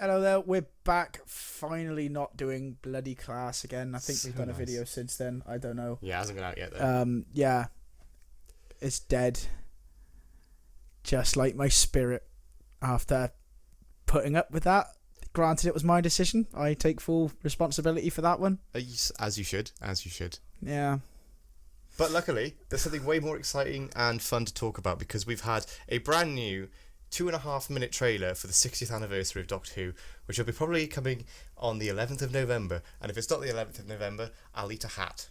Hello there, we're back. Finally not doing bloody class again. I think So we've done a nice. video since then. I don't know. Yeah, it hasn't been out yet though. Yeah. It's dead. Just like my spirit after putting up with that. Granted, it was my decision. I take full responsibility for that one. As you should. Yeah. But luckily, there's something way more exciting and fun to talk about because we've had a brand new 2.5-minute trailer for the 60th anniversary of Doctor Who, which will be probably coming on the 11th of November. And if it's not the 11th of November, I'll eat a hat.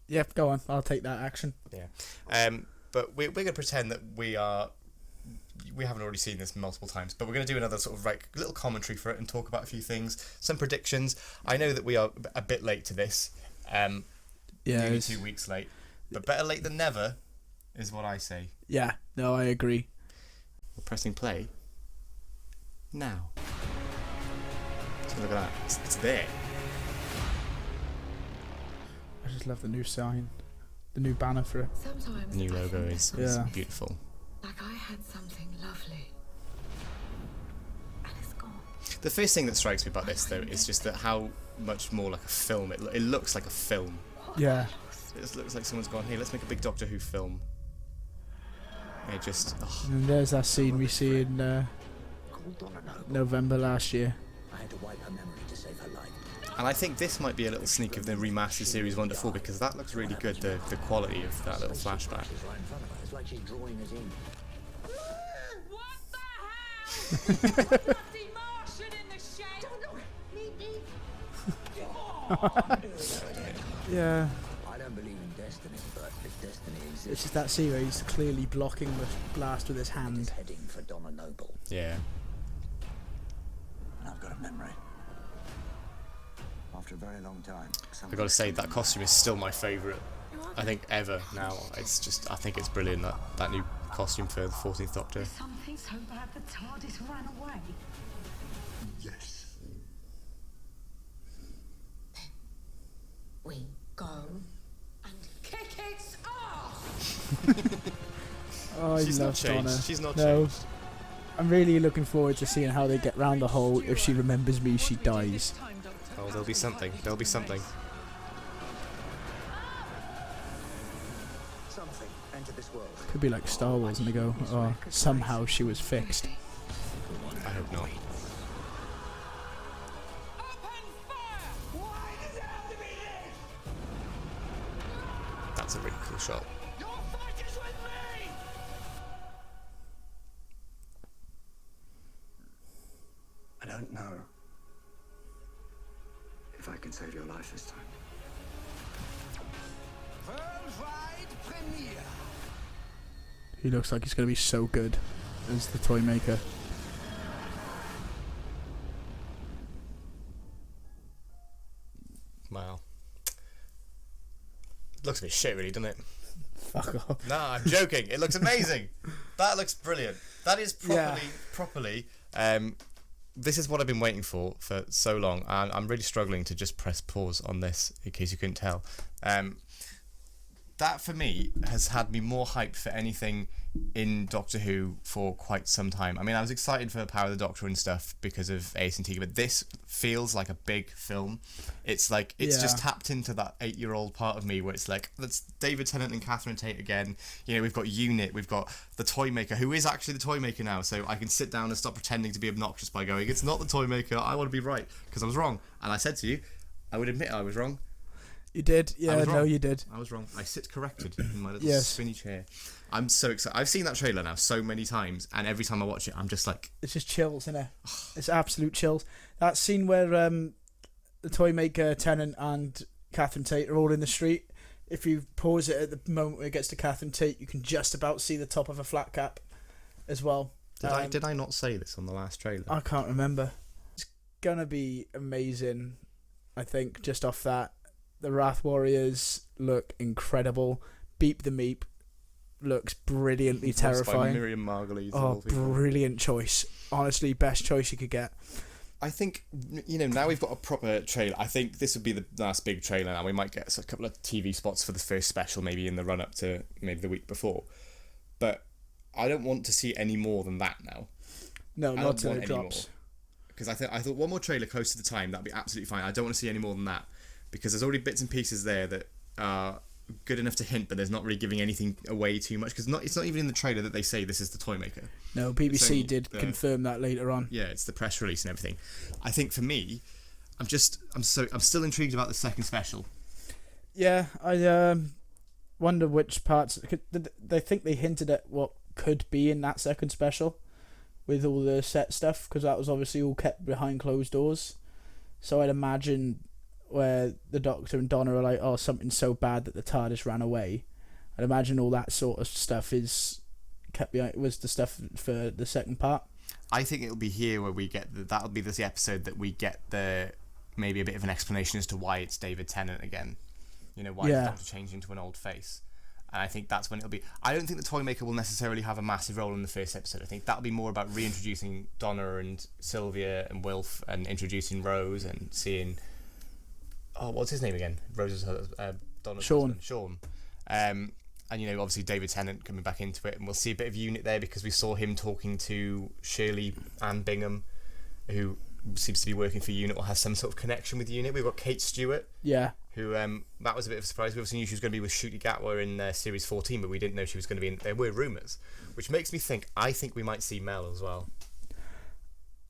Yep, go on. I'll take that action. Yeah. But we're going to pretend that we haven't already seen this multiple times, but we're going to do another sort of like little commentary for it and talk about a few things, some predictions. I know that we are a bit late to this, nearly 2 weeks late, but better late than never is what I say. Yeah, no, I agree. We're pressing play now. So look at that, it's there. I just love the new sign, the new banner for it. Sometimes The new I logo think is beautiful. like I had something lovely, and it's gone. The first thing that strikes me about this though is just that how much more like a film it looks like a film. Yeah. It just looks like someone's gone, hey, let's make a big Doctor Who film. It just, And there's that scene we see in November last year. I had to wipe her memory to save her life. And I think this might be a little sneak of the remastered series 1 to 4 because that looks really good, the quality of that little flashback. She's right in front of her. It's like she's drawing us in. What the hell? Bloody Martian in the shed! Yeah. I don't believe in destiny, but if destiny It's exists, just that scene where he's clearly blocking the blast with his it's hand. heading for Donna Noble. Yeah. And I've got a memory. After a very long time, I gotta say, that costume is still my favourite, I think, ever now. It's just, I think it's brilliant, that new costume for the 14th Doctor. Something so bad the TARDIS ran away. Yes. We go and kick its ass! Oh, She's I not love changed. Donna. She's not No. changed. I'm really looking forward to seeing how they get round the whole if she remembers me, she dies. Oh, there'll be something. There'll be something. Something entered this world. Could be like Star Wars and they go, oh, somehow she was fixed. I hope not. That's a really cool shot. I don't know if I can save your life this time. He looks like he's going to be so good as the toy maker. Wow. Looks a bit shit, really, doesn't it? Fuck off. Nah, I'm joking. It looks amazing. That looks brilliant. That is properly. This is what I've been waiting for so long, and I'm really struggling to just press pause on this, in case you couldn't tell. That, for me, has had me more hyped for anything in Doctor Who for quite some time. I mean, I was excited for Power of the Doctor and stuff because of Ace and Tegan, but this feels like a big film. It's like, it's just tapped into that 8-year-old part of me where it's like, that's David Tennant and Catherine Tate again. You know, we've got Unit, we've got the Toy Maker, who is actually the Toy Maker now, so I can sit down and stop pretending to be obnoxious by going, it's not the Toy Maker, I want to be right, because I was wrong. And I said to you, I would admit I was wrong. You did? Yeah, no, you did. I was wrong. I sit corrected in my little Yes. spinny chair. I'm so excited. I've seen that trailer now so many times, and every time I watch it, I'm just like... It's just chills, isn't it? It's absolute chills. That scene where the toy maker, Tennant, and Catherine Tate are all in the street, if you pause it at the moment where it gets to Catherine Tate, you can just about see the top of a flat cap as well. Did I not say this on the last trailer? I can't remember. It's going to be amazing, I think, just off that. The Wrath Warriors look incredible. Beep the Meep looks brilliantly Voiced by terrifying. Miriam Margolyes. Oh, brilliant choice. Honestly, best choice you could get. I think, you know, now we've got a proper trailer. I think this would be the last big trailer now. We might get a couple of TV spots for the first special, maybe in the run-up to maybe the week before. But I don't want to see any more than that now. No, I not don't till want it any drops. because I thought one more trailer close to the time, that'd be absolutely fine. I don't want to see any more than that, because there's already bits and pieces there that are good enough to hint, but there's not really giving anything away too much, because it's not even in the trailer that they say this is the toy maker. No, BBC did confirm that later on. Yeah, it's the press release and everything. I think for me, I'm still intrigued about the second special. Yeah, I wonder which parts. They think they hinted at what could be in that second special with all the set stuff, because that was obviously all kept behind closed doors. So I'd imagine where the Doctor and Donna are like, oh, something so bad that the TARDIS ran away. I'd imagine all that sort of stuff is kept behind, was the stuff for the second part. I think it'll be here where we get that'll be the episode that we get maybe a bit of an explanation as to why it's David Tennant again. You know, why the Doctor changed into an old face. And I think that's when it'll be. I don't think the Toymaker will necessarily have a massive role in the first episode. I think that'll be more about reintroducing Donna and Sylvia and Wilf, and introducing Rose and seeing. Oh, what's his name again? Rose's Donna's Sean. husband. Sean. And obviously David Tennant coming back into it, and we'll see a bit of Unit there because we saw him talking to Shirley Ann Bingham, who seems to be working for Unit or has some sort of connection with Unit. We've got Kate Stewart. Yeah. Who that was a bit of a surprise. We obviously knew she was going to be with Ncuti Gatwa in series 14, but we didn't know she was going to be in. There were rumours, which makes me think. I think we might see Mel as well.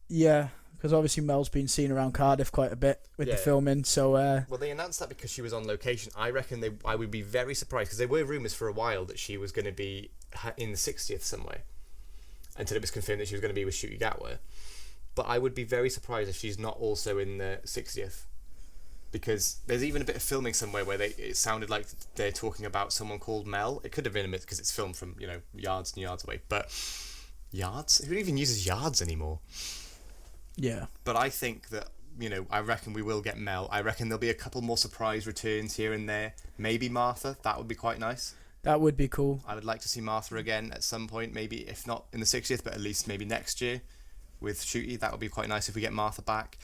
Yeah, because obviously Mel's been seen around Cardiff quite a bit with the filming. So well, they announced that because she was on location. I reckon I would be very surprised, because there were rumours for a while that she was going to be in the 60th somewhere, until it was confirmed that she was going to be with Ncuti Gatwa. But I would be very surprised if she's not also in the 60th. Because there's even a bit of filming somewhere where it sounded like they're talking about someone called Mel. It could have been a bit because it's filmed from yards and yards away. But yards? Who even uses yards anymore? Yeah. But I think that I reckon we will get Mel. I reckon there'll be a couple more surprise returns here and there. Maybe Martha. That would be quite nice. That would be cool. I would like to see Martha again at some point. Maybe if not in the 60th, but at least maybe next year with Ncuti. That would be quite nice if we get Martha back.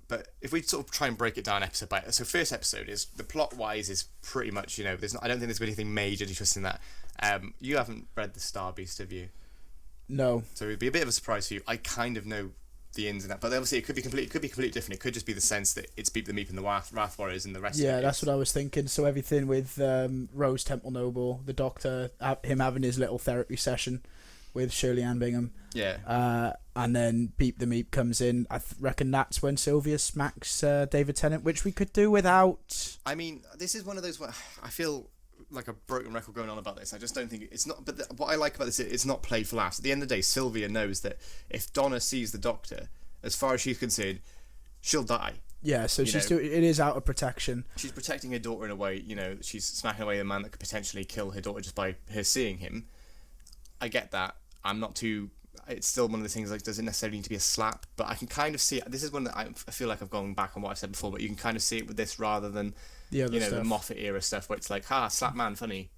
But if we sort of try and break it down episode by episode, so first episode is the plot wise is pretty much I don't think there's been anything major just in that. You haven't read the Star Beast, have you? No. So it'd be a bit of a surprise for you. I kind of know the ins and outs, but obviously it could be completely different. It could just be the sense that it's Beep the Meep and the Wrath Warriors and the rest. Yeah, of it. that's what I was thinking. So everything with Rose Temple Noble, the Doctor, him having his little therapy session with Shirley Ann Bingham. Yeah. And then Beep the Meep comes in. I reckon that's when Sylvia smacks David Tennant, which we could do without. I mean, this is one of those where I feel like a broken record going on about this. I just don't think it's not. But what I like about this is it's not played for laughs. At the end of the day, Sylvia knows that if Donna sees the Doctor, as far as she's concerned, she'll die. Yeah, so it is out of protection. She's protecting her daughter in a way. She's smacking away a man that could potentially kill her daughter just by her seeing him. I get that. I'm not too. It's still one of the things, like, doesn't necessarily need to be a slap, but I can kind of see it. This is one that I feel like I've gone back on what I've said before, but you can kind of see it with this rather than the Moffat era stuff where it's like, slap man, funny.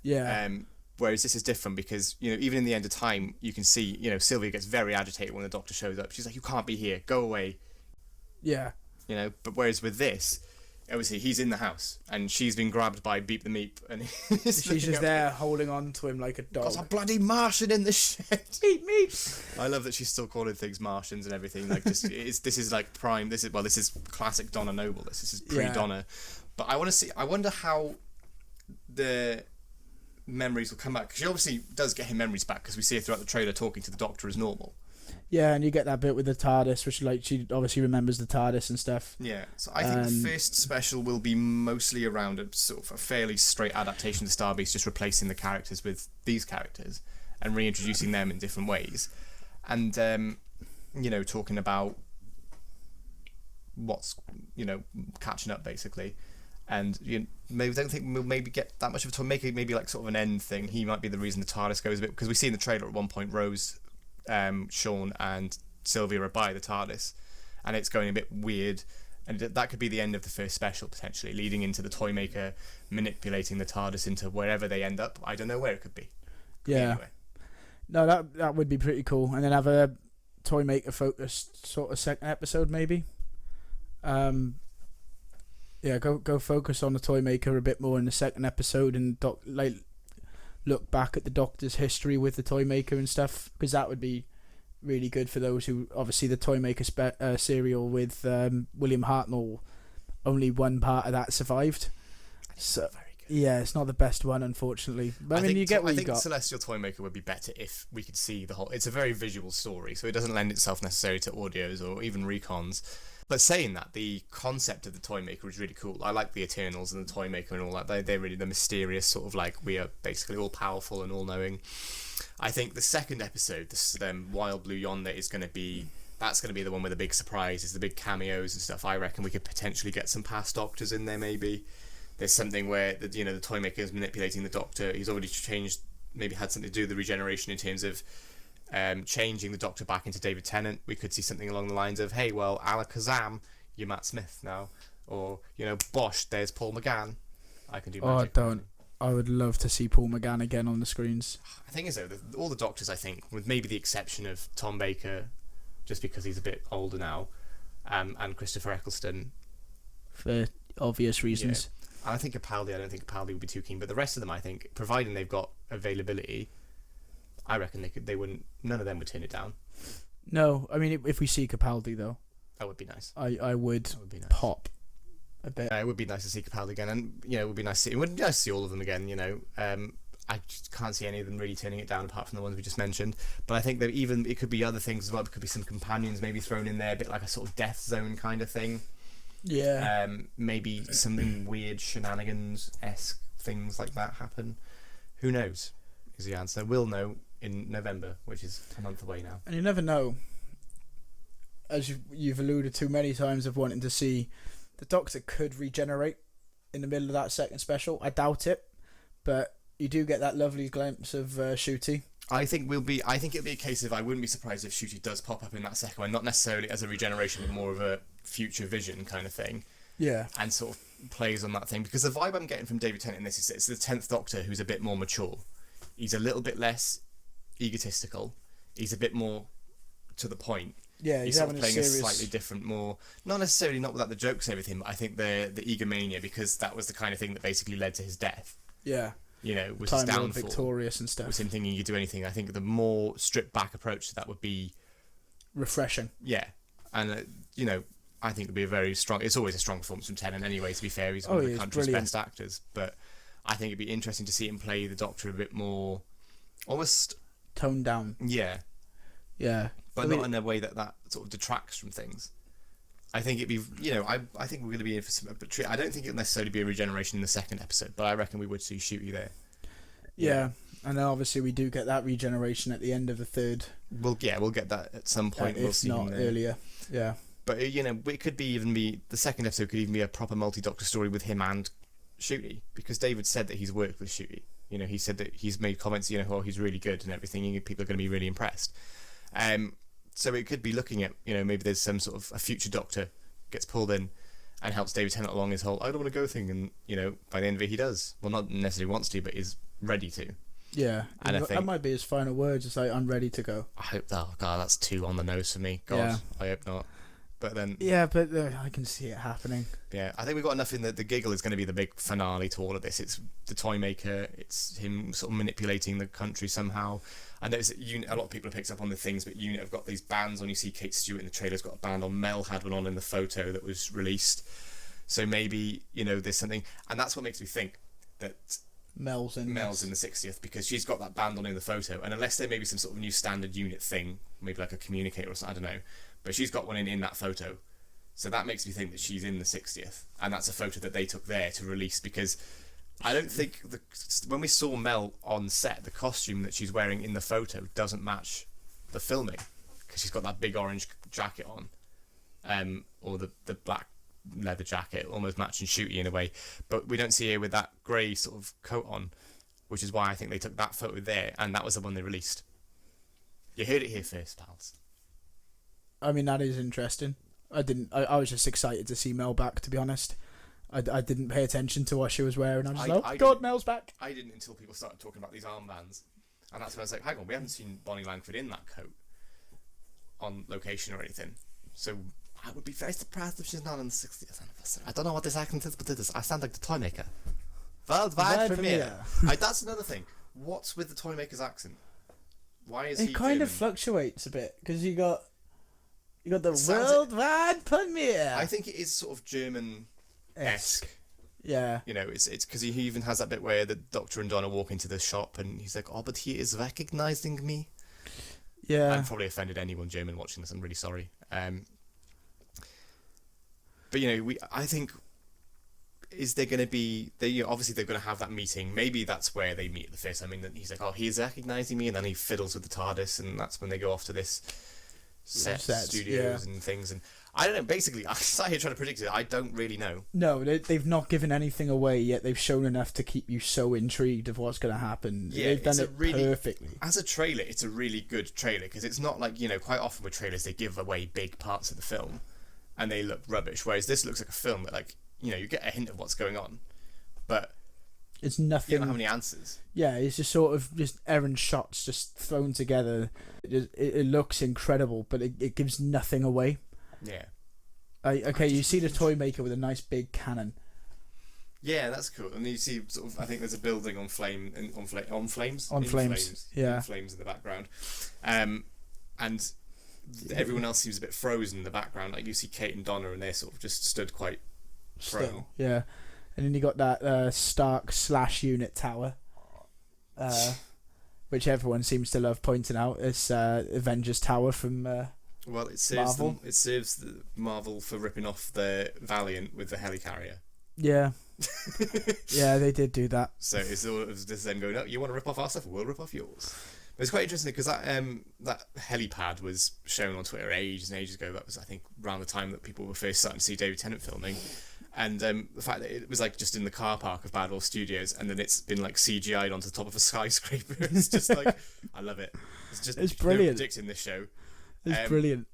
Yeah. Whereas this is different because even in the End of Time, you can see Sylvia gets very agitated when the Doctor shows up. She's like, "You can't be here. Go away." Yeah. But whereas with this, obviously he's in the house and she's been grabbed by Beep the Meep and she's just there holding on to him like a dog. There's a bloody Martian in the shed. Beep Meep. I love that she's still calling things Martians and everything. Like, this is like prime. This is classic Donna Noble. This is pre-Donna. But I wonder how the memories will come back, because she obviously does get her memories back because we see her throughout the trailer talking to the Doctor as normal. Yeah, and you get that bit with the TARDIS, which she obviously remembers the TARDIS and stuff. Yeah, so I think the first special will be mostly around a sort of a fairly straight adaptation of Star Beast, just replacing the characters with these characters and reintroducing them in different ways, and talking about what's catching up basically. And maybe don't think we'll maybe get that much of a time. Make it maybe like sort of an end thing. He might be the reason the TARDIS goes a bit, because we see in the trailer at one point Rose, Sean and Sylvia are by the TARDIS, and it's going a bit weird, and that could be the end of the first special potentially, leading into the Toymaker manipulating the TARDIS into wherever they end up. I don't know where it could be. Anyway. No, that would be pretty cool, and then have a Toymaker focused sort of second episode maybe. Yeah, go focus on the Toymaker a bit more in the second episode, and look back at the Doctor's history with the Toymaker and stuff, because that would be really good for those who obviously the Toymaker serial with William Hartnell. Only one part of that survived. So yeah, it's not the best one, unfortunately. But I mean, you get what you got. I think Celestial Toymaker would be better if we could see the whole. It's a very visual story, so it doesn't lend itself necessarily to audios or even recons. But saying that, the concept of the Toymaker is really cool. I like the Eternals and the Toymaker and all that. They're really the mysterious sort of like we are basically all powerful and all knowing. I think the second episode, this Wild Blue Yonder, is going to be. That's going to be the one with the big surprises, the big cameos and stuff. I reckon we could potentially get some past Doctors in there, maybe. There's something where the Toymaker is manipulating the Doctor. He's already changed, maybe had something to do with the regeneration in terms of changing the Doctor back into David Tennant. We could see something along the lines of, hey, well, Alakazam, you're Matt Smith now. Or, Bosch, there's Paul McGann. I can do magic. Oh, don't. I would love to see Paul McGann again on the screens. The thing is, though, all the Doctors, I think, with maybe the exception of Tom Baker, just because he's a bit older now, and Christopher Eccleston. For obvious reasons. Yeah. I think Capaldi, I don't think Capaldi would be too keen, but the rest of them, I think, providing they've got availability, I reckon none of them would turn it down. No, I mean, if we see Capaldi, though, that would be nice. I would be nice. Pop a bit. It would be nice to see Capaldi again, and it would be nice to see. It would be nice to see all of them again. I just can't see any of them really turning it down, apart from the ones we just mentioned. But I think that even it could be other things as well. It could be some companions maybe thrown in there, a bit like a sort of Death Zone kind of thing. Yeah. Maybe something weird shenanigans-esque things like that happen. Who knows? Is the answer. We'll know in November, which is a month away now. And you never know. As you've alluded to many times of wanting to see, the Doctor could regenerate in the middle of that second special. I doubt it, but you do get that lovely glimpse of Shooty. I think it'll be a case of I wouldn't be surprised if Shooty does pop up in that second one, not necessarily as a regeneration, but more of a future vision kind of thing. Yeah. And sort of plays on that thing, because the vibe I'm getting from David Tennant in this is it's the 10th Doctor who's a bit more mature. He's a little bit less egotistical. He's a bit more to the point. Yeah, he's sort of playing a slightly different, more not without the jokes and everything, but I think the egomania, because that was the kind of thing that basically led to his death. Yeah. Was his downfall. Victorious and stuff. Was him thinking he could do anything. I think the more stripped back approach to that would be refreshing. Yeah, and I think it would be a very strong. It's always a strong performance from Tennant anyway. To be fair, he's one of the country's best actors. But I think it'd be interesting to see him play the Doctor a bit more, almost toned down. Yeah, yeah, but not in a way that sort of detracts from things. I think it'd be, I think we're going to be in for some. I don't think it'll necessarily be a regeneration in the second episode, but I reckon we would see Shooty there. Yeah, and then obviously we do get that regeneration at the end of the third. We'll get that at some point. We'll see not earlier. Yeah. But it could be the second episode could even be a proper multi-Doctor story with him and Shooty, because David said that he's worked with Shooty. He said that he's made comments, he's really good and everything, and people are going to be really impressed. So it could be looking at, maybe there's some sort of a future Doctor gets pulled in and helps David Tennant along his whole I don't want to go thing, and by the end of it he does. Well, not necessarily wants to, but is ready to. Yeah, and I think that might be his final words. It's like, I'm ready to go. I hope that. Oh God, that's too on the nose for me. God, yeah. I hope not. But then, yeah, but I can see it happening. Yeah, I think we've got enough in that the Giggle is going to be the big finale to all of this. It's the Toymaker. It's him sort of manipulating the country somehow. I noticed that a lot of people have picked up on the things, but Unit have got these bands on. You see Kate Stewart in the trailer's got a band on. Mel had one on in the photo that was released. So maybe, there's something, and that's what makes me think that Mel's in the 60th, because she's got that band on in the photo, and unless there may be some sort of new standard Unit thing, maybe like a communicator or something, I don't know, but she's got one in that photo, so that makes me think that she's in the 60th, and that's a photo that they took there to release, because I don't think when we saw Mel on set, the costume that she's wearing in the photo doesn't match the filming, because she's got that big orange jacket on, or the black leather jacket, almost matching Shooty in a way, but we don't see her with that grey sort of coat on, which is why I think they took that photo there, and that was the one they released. You heard it here first, pals. I mean, that is interesting. I was just excited to see Mel back, to be honest. I didn't pay attention to what she was wearing. I was like, oh God, Mel's back. I didn't until people started talking about these armbands, and that's when I was like, hang on, we haven't seen Bonnie Langford in that coat on location or anything, so I would be very surprised if she's not in the 60th anniversary. I don't know what this accent is, but it is. I sound like the Toymaker. Worldwide premiere. That's another thing. What's with the Toymaker's accent? Why is he It kind German? of fluctuates a bit because you got the It sounds- worldwide premiere. I think it is sort of German-esque. Yeah. You know, it's because he even has that bit where the Doctor and Donna walk into the shop and he's like, "Oh, but he is recognizing me." Yeah. I've probably offended anyone German watching this. I'm really sorry. But you know, I think, is there going to be? Obviously they're going to have that meeting. Maybe that's where they meet the first. I mean, he's like, "Oh, he's recognizing me," and then he fiddles with the TARDIS, and that's when they go off to this sets, studios and things. And I don't know. Basically, I sat here trying to predict it. I don't really know. No, they've not given anything away yet. They've shown enough to keep you so intrigued of what's going to happen. Yeah, they've done it perfectly. As a trailer, it's a really good trailer because it's not like, you know, quite often with trailers they give away big parts of the film and they look rubbish. Whereas this looks like a film that, like, you know, you get a hint of what's going on, but It's nothing. you don't have any answers. Yeah, it's just sort of just errand shots just thrown together. It looks incredible, but it gives nothing away. Yeah. Okay, you see the toy maker with a nice big cannon. Yeah, that's cool. And you see, sort of, I think there's a building on flames. Yeah. In flames in the background, and everyone else seems a bit frozen in the background. Like you see Kate and Donna, and they're sort of just stood quite prone. Still, yeah. And then you got that Stark / Unit tower, which everyone seems to love pointing out. It's Avengers Tower from. Well, it serves Marvel. It serves the Marvel for ripping off the Valiant with the helicarrier. Yeah. Yeah, they did do that. So it's all of this them going, "Oh, you want to rip off our stuff? We'll rip off yours." But it's quite interesting because that helipad was shown on Twitter ages and ages ago. That was, I think, around the time that people were first starting to see David Tennant filming, and the fact that it was like just in the car park of Bad Wolf Studios, and then it's been like CGI'd onto the top of a skyscraper. It's just like, I love it. It's brilliant. No predicting this show. It's brilliant.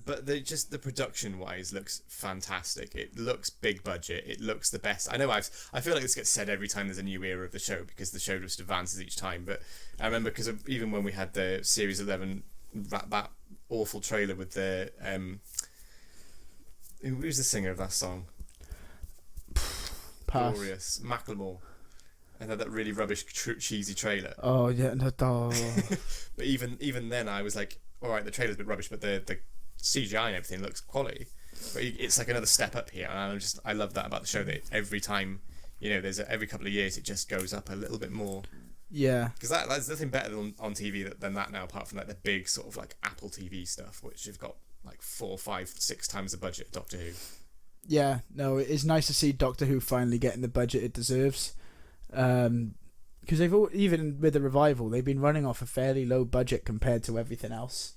But the production wise looks fantastic. It looks big budget. It looks the best. I know I feel like this gets said every time there's a new era of the show because the show just advances each time. But I remember because even when we had the Series 11 that awful trailer with the who's the singer of that song? Pass. Glorious Macklemore. And had that really rubbish cheesy trailer. Oh yeah, no. But even then I was like, all right, the trailer's a bit rubbish, but the CGI and everything looks quality. But it's like another step up here, and I love that about the show, that every time, you know, every couple of years it just goes up a little bit more. Yeah. Because there's nothing better on TV than that now, apart from like the big sort of like Apple TV stuff, which you've got like 4, 5, 6 times the budget of Doctor Who. Yeah, no, it's nice to see Doctor Who finally getting the budget it deserves. Because even with the revival, they've been running off a fairly low budget compared to everything else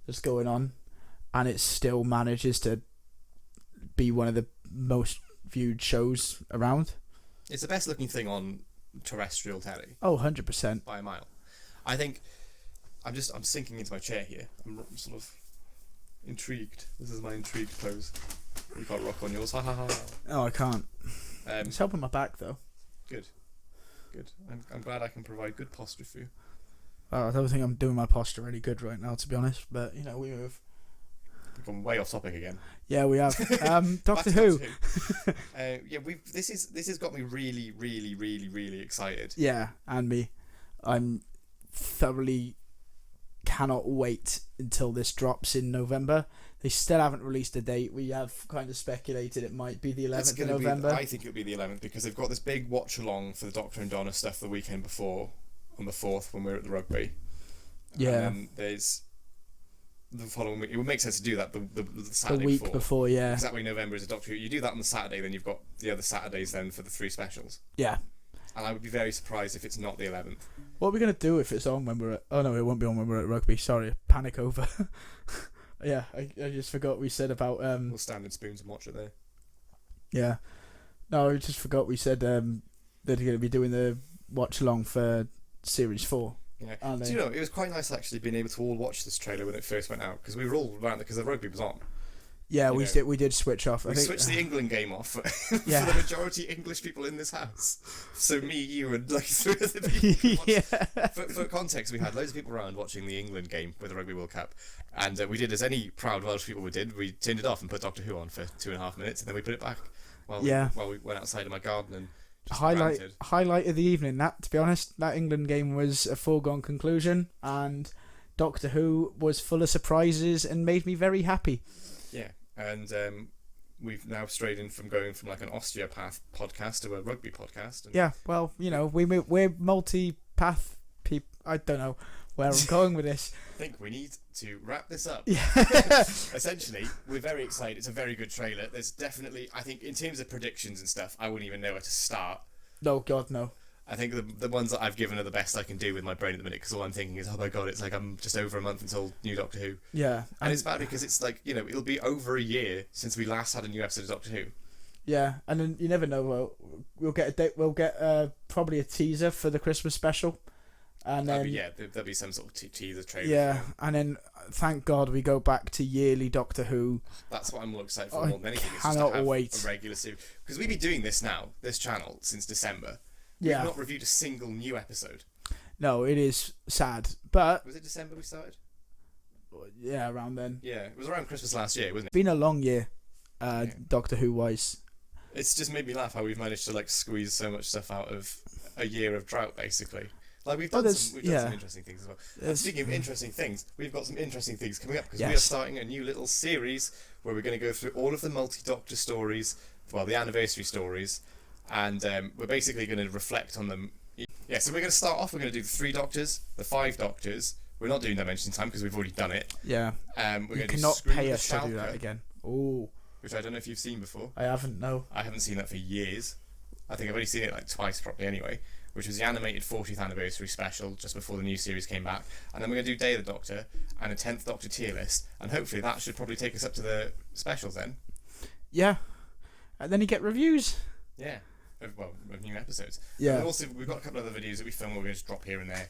that's going on, and it still manages to be one of the most viewed shows around. It's the best looking thing on terrestrial telly. Oh, 100%. By a mile. I think I'm sinking into my chair here. I'm sort of intrigued. This is my intrigued pose. You can't rock on yours. Ha ha ha. Oh, I can't. It's helping my back though. Good. I'm glad I can provide good posture for you. I don't think I'm doing my posture any good right now, to be honest. But you know, we move. We've gone way off topic again. Yeah, we have. Doctor Who. This has got me really, really, really, really excited. Yeah, and me. I'm thoroughly cannot wait until this drops in November. They still haven't released a date. We have kind of speculated it might be the 11th of November. I think it'll be the 11th because they've got this big watch along for the Doctor and Donna stuff the weekend before, on the 4th when we're at the rugby. Yeah. And then there's the following week. It would make sense to do that the Saturday the week before, yeah. Because that way November is a Doctor Who. You do that on the Saturday, then you've got the other Saturdays then for the 3 specials. Yeah. And I would be very surprised if it's not the 11th. What are we going to do if it's on when we're at... Oh, no, it won't be on when we're at rugby. Sorry, panic over. Yeah, I just forgot we said about... We'll stand in spoons and watch it there. Yeah. No, I just forgot we said they're going to be doing the watch-along for Series 4. Yeah. Do you know, it was quite nice actually being able to all watch this trailer when it first went out, because we were all around there because the rugby was on. Yeah, we did switch off. We switched the England game off for the majority English people in this house. So me, you, and like 3 other people. Yeah. For context, we had loads of people around watching the England game with the Rugby World Cup, and we did as any proud Welsh people did. We turned it off and put Doctor Who on for 2.5 minutes, and then we put it back while we went outside in my garden and just highlight of the evening. That, to be honest, that England game was a foregone conclusion, and Doctor Who was full of surprises and made me very happy. Yeah, and we've now strayed in from going from like an osteopath podcast to a rugby podcast. And Yeah, well, we're multi-path people. I don't know where I'm going with this. I think we need to wrap this up. Yeah. Essentially, we're very excited. It's a very good trailer. There's definitely, I think, in terms of predictions and stuff, I wouldn't even know where to start. No, God, no. I think the ones that I've given are the best I can do with my brain at the minute, because all I'm thinking is, oh my God, it's like I'm just over a month until new Doctor Who. Yeah. And it's bad because it's like, it'll be over a year since we last had a new episode of Doctor Who. Yeah, and then you never know. We'll get a date. We'll get probably a teaser for the Christmas special, and then there'll be some sort of teaser trailer. Yeah, and then thank God we go back to yearly Doctor Who. That's what I'm more excited for more than anything. It's cannot just to have wait. a regular series, because we've been doing this now, this channel, since December. Yeah. We've not reviewed a single new episode. No, it is sad, but Was it December we started? yeah, around then. Yeah, it was around Christmas last year, wasn't it? Been a long year, Doctor Who wise. It's just made me laugh how we've managed to like squeeze so much stuff out of a year of drought, basically. Like we've done some interesting things as well. And speaking of interesting things, we've got some interesting things coming up, because we are starting a new little series where we're going to go through all of the multi-Doctor stories, well, the anniversary stories, and we're basically going to reflect on them. Yeah, so we're going to start off. We're going to do the 3 Doctors, the 5 Doctors. We're not doing Dimension Time because we've already done it. Yeah. We're You going to cannot do pay us to do that again. Oh. Which I don't know if you've seen before. I haven't. No. I haven't seen that for years. I think I've only seen it like twice properly anyway, which was the animated 40th anniversary special just before the new series came back. And then we're going to do Day of the Doctor and a 10th Doctor tier list, and hopefully that should probably take us up to the specials then. Yeah. And then you get reviews. Yeah. Of new episodes. Yeah. And also, we've got a couple of other videos that we film where we just drop here and there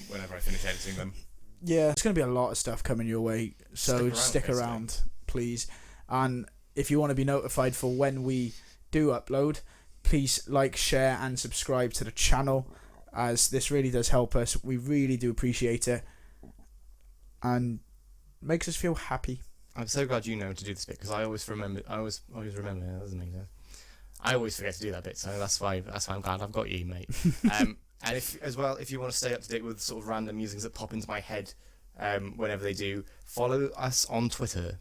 whenever I finish editing them. Yeah, it's going to be a lot of stuff coming your way, so stick basically. around, please. And if you want to be notified for when we do upload, please like, share, and subscribe to the channel, as this really does help us. We really do appreciate it, and makes us feel happy. I'm so glad you know to do this bit, because I always remember. That doesn't make sense. I always forget to do that bit, so that's why I'm glad I've got you, mate. And if you want to stay up to date with sort of random musings that pop into my head whenever they do, follow us on Twitter.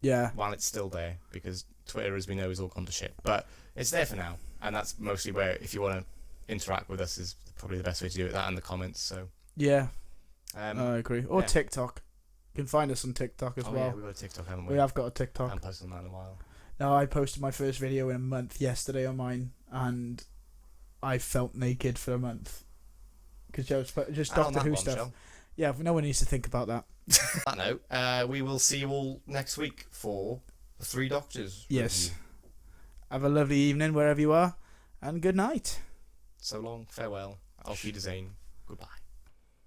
Yeah. While it's still there, because Twitter, as we know, is all gone to shit. But it's there for now, and that's mostly where, if you want to interact with us, is probably the best way to do it. That and the comments. So yeah, I agree. Or TikTok. You can find us on TikTok as well. Yeah, we've got a TikTok, haven't we? We have got a TikTok. I haven't posted on that in a while. No, I posted my first video in a month yesterday on mine, and I felt naked for a month because just Doctor Who stuff. Yeah, no one needs to think about that. On that note, we will see you all next week for the 3 Doctors. Yes. Review. Have a lovely evening wherever you are, and good night. So long, farewell, auf Wiedersehen, goodbye.